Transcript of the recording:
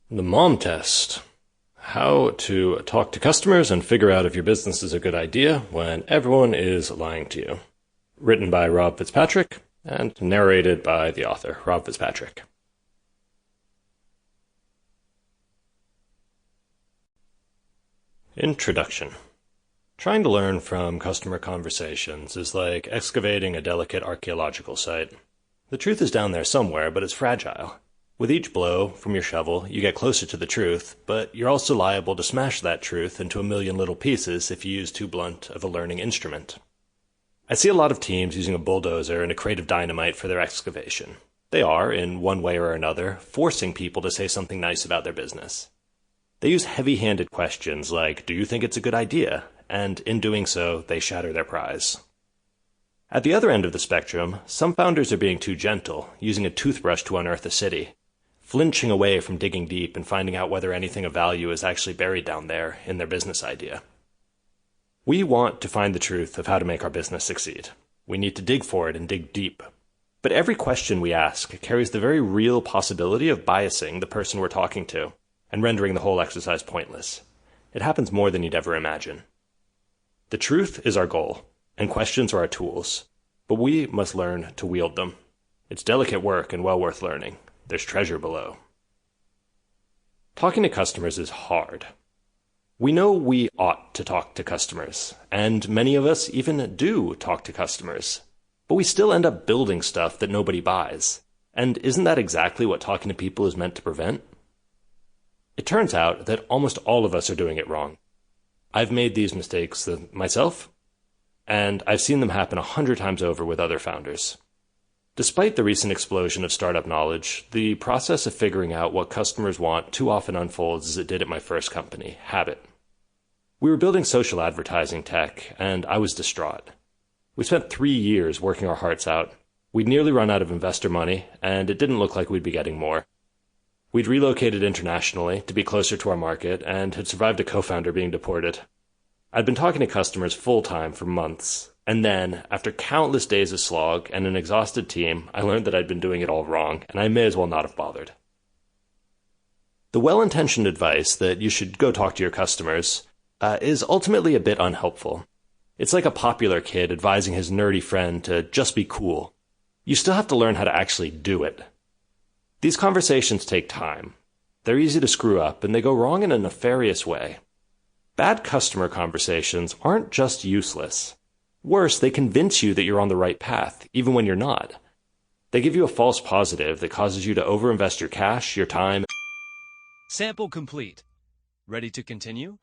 The mom test. How to talk to customers and figure out if your business is a good idea when everyone is lying to you. Written by Rob Fitzpatrick and narrated by the author, Rob Fitzpatrick. Introduction. Trying to learn from customer conversations is like excavating a delicate archaeological site. The truth is down there somewhere, but it's fragile. With each blow from your shovel, you get closer to the truth, but you're also liable to smash that truth into a million little pieces if you use too blunt of a learning instrument. I see a lot of teams using a bulldozer and a crate of dynamite for their excavation. They are, in one way or another, forcing people to say something nice about their business. They use heavy-handed questions like, "Do you think it's a good idea?" And in doing so, they shatter their prize. At the other end of the spectrum, some founders are being too gentle, using a toothbrush to unearth a city, flinching away from digging deep and finding out whether anything of value is actually buried down there in their business idea. We want to find the truth of how to make our business succeed. We need to dig for it and dig deep. But every question we ask carries the very real possibility of biasing the person we're talking to and rendering the whole exercise pointless. It happens more than you'd ever imagine. The truth is our goal, and questions are our tools, but we must learn to wield them. It's delicate work and well worth learning. There's treasure below. Talking to customers is hard. We know we ought to talk to customers, and many of us even do talk to customers, but we still end up building stuff that nobody buys. And isn't that exactly what talking to people is meant to prevent? It turns out that almost all of us are doing it wrong. I've made these mistakes myself, and I've seen them happen 100 times over with other founders. Despite the recent explosion of startup knowledge, the process of figuring out what customers want too often unfolds as it did at my first company, Habit. We were building social advertising tech, and I was distraught. We spent 3 years working our hearts out. We'd nearly run out of investor money, and it didn't look like we'd be getting more. We'd relocated internationally to be closer to our market, and had survived a co-founder being deported. I'd been talking to customers full-time for months, and then, after countless days of slog and an exhausted team, I learned that I'd been doing it all wrong, and I may as well not have bothered. The well-intentioned advice that you should go talk to your customers is ultimately a bit unhelpful. It's like a popular kid advising his nerdy friend to just be cool. You still have to learn how to actually do it. These conversations take time. They're easy to screw up, and they go wrong in a nefarious way. Bad customer conversations aren't just useless. Worse, they convince you that you're on the right path, even when you're not. They give you a false positive that causes you to overinvest your cash, your time. Sample complete. Ready to continue?